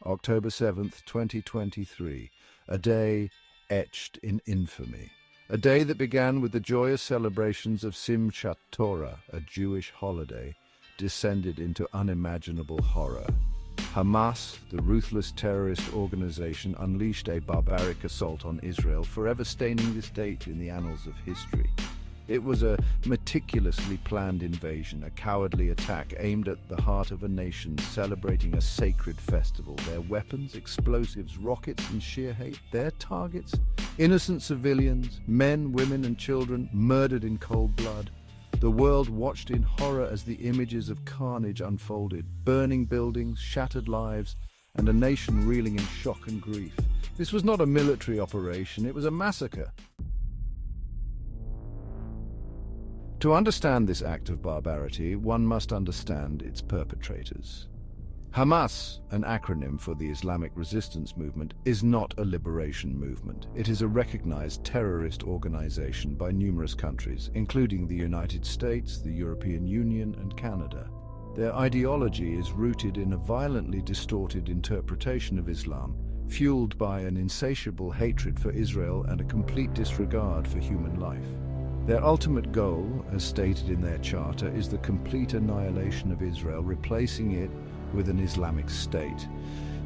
October 7th, 2023, a day etched in infamy. A day that began with the joyous celebrations of Simchat Torah, a Jewish holiday, descended into unimaginable horror. Hamas, the ruthless terrorist organization, unleashed a barbaric assault on Israel, forever staining this date in the annals of history. It was a meticulously planned invasion, a cowardly attack aimed at the heart of a nation celebrating a sacred festival. Their weapons, explosives, rockets, and sheer hate. Their targets, innocent civilians, men, women, and children murdered in cold blood. The world watched in horror as the images of carnage unfolded, burning buildings, shattered lives, and a nation reeling in shock and grief. This was not a military operation, it was a massacre. To understand this act of barbarity, one must understand its perpetrators. Hamas, an acronym for the Islamic resistance movement, is not a liberation movement. It is a recognized terrorist organization by numerous countries, including the United States, the European Union, and Canada. Their ideology is rooted in a violently distorted interpretation of Islam, fueled by an insatiable hatred for Israel and a complete disregard for human life. Their ultimate goal, as stated in their charter, is the complete annihilation of Israel, replacing it with an Islamic state.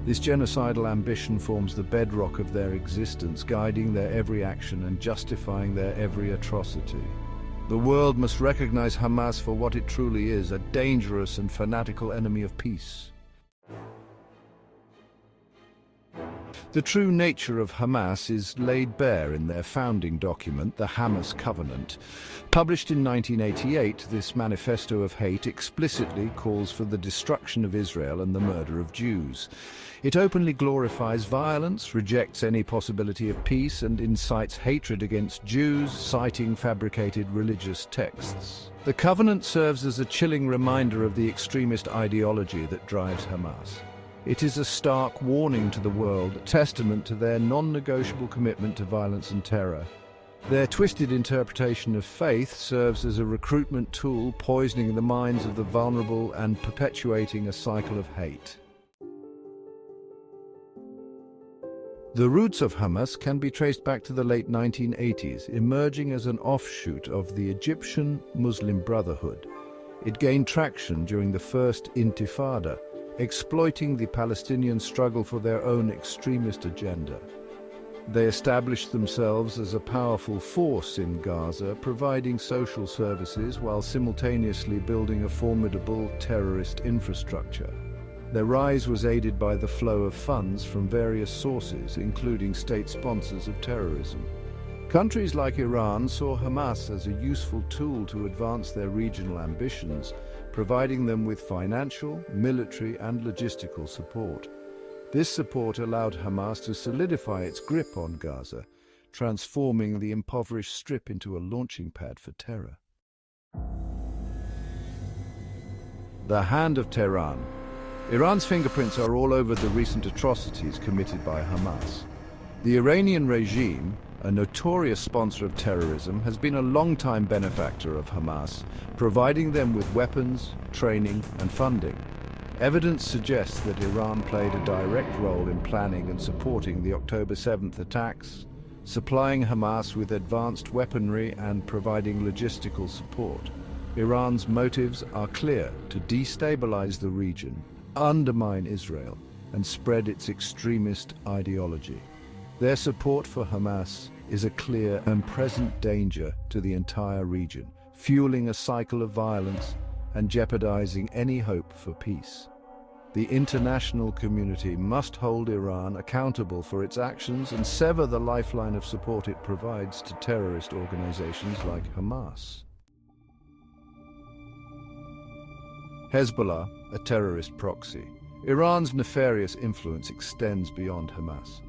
This genocidal ambition forms the bedrock of their existence, guiding their every action and justifying their every atrocity. The world must recognize Hamas for what it truly is, a dangerous and fanatical enemy of peace. The true nature of Hamas is laid bare in their founding document, the Hamas Covenant. Published in 1988, this manifesto of hate explicitly calls for the destruction of Israel and the murder of Jews. It openly glorifies violence, rejects any possibility of peace, and incites hatred against Jews, citing fabricated religious texts. The Covenant serves as a chilling reminder of the extremist ideology that drives Hamas. It is a stark warning to the world, a testament to their non-negotiable commitment to violence and terror. Their twisted interpretation of faith serves as a recruitment tool, poisoning the minds of the vulnerable and perpetuating a cycle of hate. The roots of Hamas can be traced back to the late 1980s, emerging as an offshoot of the Egyptian Muslim Brotherhood. It gained traction during the First Intifada, exploiting the Palestinian struggle for their own extremist agenda. They established themselves as a powerful force in Gaza, providing social services while simultaneously building a formidable terrorist infrastructure. Their rise was aided by the flow of funds from various sources, including state sponsors of terrorism. Countries like Iran saw Hamas as a useful tool to advance their regional ambitions, providing them with financial, military, and logistical support. This support allowed Hamas to solidify its grip on Gaza, transforming the impoverished strip into a launching pad for terror. The Hand of Tehran. Iran's fingerprints are all over the recent atrocities committed by Hamas. The Iranian regime, a notorious sponsor of terrorism, has been a long-time benefactor of Hamas, providing them with weapons, training, and funding. Evidence suggests that Iran played a direct role in planning and supporting the October 7th attacks, supplying Hamas with advanced weaponry and providing logistical support. Iran's motives are clear: to destabilize the region, undermine Israel, and spread its extremist ideology. Their support for Hamas is a clear and present danger to the entire region, fueling a cycle of violence and jeopardizing any hope for peace. The international community must hold Iran accountable for its actions and sever the lifeline of support it provides to terrorist organizations like Hamas. Hezbollah, a terrorist proxy. Iran's nefarious influence extends beyond Hamas.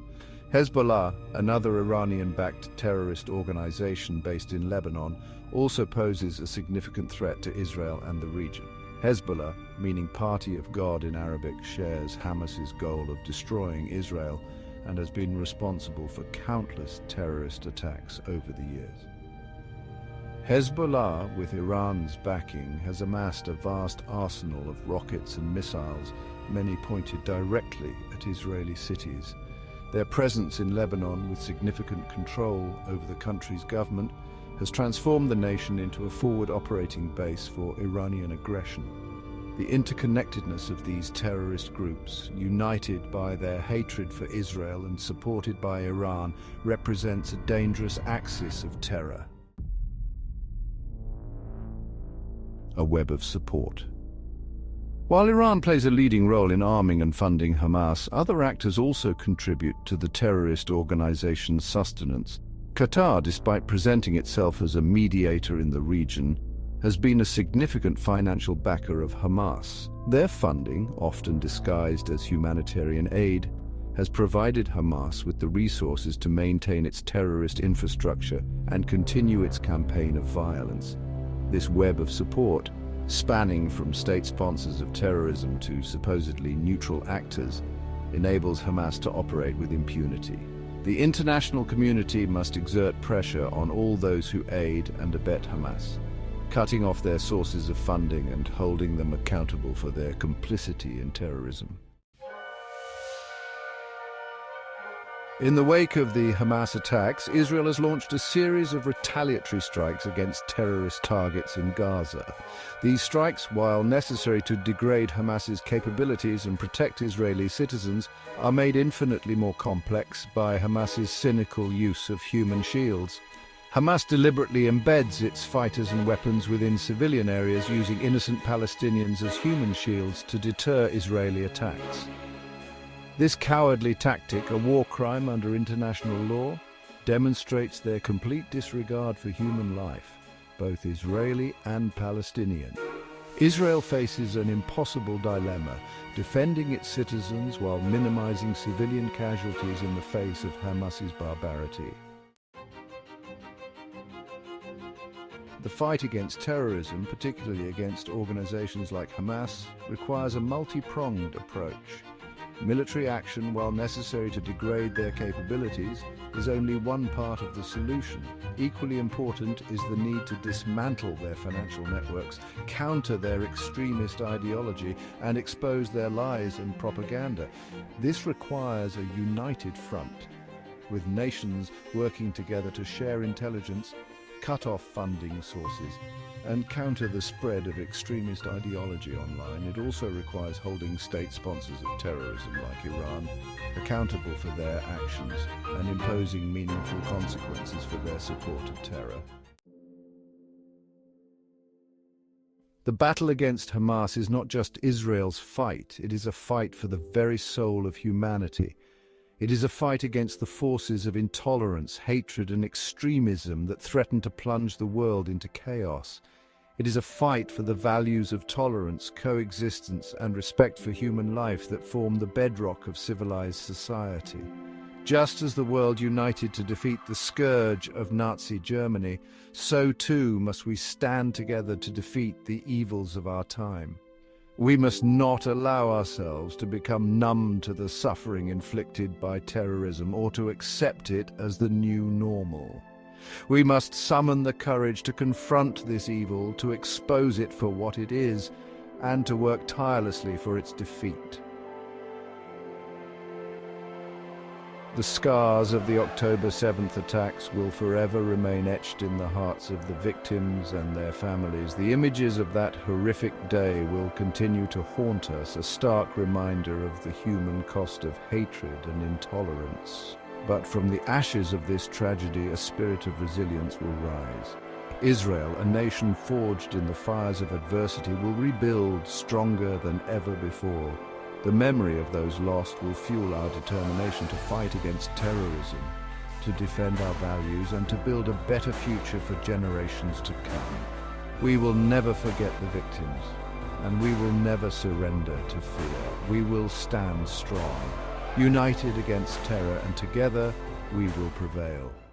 Hezbollah, another Iranian-backed terrorist organization based in Lebanon, also poses a significant threat to Israel and the region. Hezbollah, meaning Party of God in Arabic, shares Hamas's goal of destroying Israel and has been responsible for countless terrorist attacks over the years. Hezbollah, with Iran's backing, has amassed a vast arsenal of rockets and missiles, many pointed directly at Israeli cities. Their presence in Lebanon, with significant control over the country's government, has transformed the nation into a forward operating base for Iranian aggression. The interconnectedness of these terrorist groups, united by their hatred for Israel and supported by Iran, represents a dangerous axis of terror. A web of support. While Iran plays a leading role in arming and funding Hamas, other actors also contribute to the terrorist organization's sustenance. Qatar, despite presenting itself as a mediator in the region, has been a significant financial backer of Hamas. Their funding, often disguised as humanitarian aid, has provided Hamas with the resources to maintain its terrorist infrastructure and continue its campaign of violence. This web of support, spanning from state sponsors of terrorism to supposedly neutral actors, enables Hamas to operate with impunity. The international community must exert pressure on all those who aid and abet Hamas, cutting off their sources of funding and holding them accountable for their complicity in terrorism. In the wake of the Hamas attacks, Israel has launched a series of retaliatory strikes against terrorist targets in Gaza. These strikes, while necessary to degrade Hamas's capabilities and protect Israeli citizens, are made infinitely more complex by Hamas's cynical use of human shields. Hamas deliberately embeds its fighters and weapons within civilian areas, using innocent Palestinians as human shields to deter Israeli attacks. This cowardly tactic, a war crime under international law, demonstrates their complete disregard for human life, both Israeli and Palestinian. Israel faces an impossible dilemma, defending its citizens while minimizing civilian casualties in the face of Hamas's barbarity. The fight against terrorism, particularly against organizations like Hamas, requires a multi-pronged approach. Military action, while necessary to degrade their capabilities, is only one part of the solution. Equally important is the need to dismantle their financial networks, counter their extremist ideology, and expose their lies and propaganda. This requires a united front, with nations working together to share intelligence, cut off funding sources, and counter the spread of extremist ideology online. It also requires holding state sponsors of terrorism like Iran accountable for their actions and imposing meaningful consequences for their support of terror. The battle against Hamas is not just Israel's fight, it is a fight for the very soul of humanity. It is a fight against the forces of intolerance, hatred, and extremism that threaten to plunge the world into chaos. It is a fight for the values of tolerance, coexistence, and respect for human life that form the bedrock of civilized society. Just as the world united to defeat the scourge of Nazi Germany, so too must we stand together to defeat the evils of our time. We must not allow ourselves to become numb to the suffering inflicted by terrorism or to accept it as the new normal. We must summon the courage to confront this evil, to expose it for what it is, and to work tirelessly for its defeat. The scars of the October 7th attacks will forever remain etched in the hearts of the victims and their families. The images of that horrific day will continue to haunt us, a stark reminder of the human cost of hatred and intolerance. But from the ashes of this tragedy, a spirit of resilience will rise. Israel, a nation forged in the fires of adversity, will rebuild stronger than ever before. The memory of those lost will fuel our determination to fight against terrorism, to defend our values, and to build a better future for generations to come. We will never forget the victims, and we will never surrender to fear. We will stand strong, united against terror, and together we will prevail.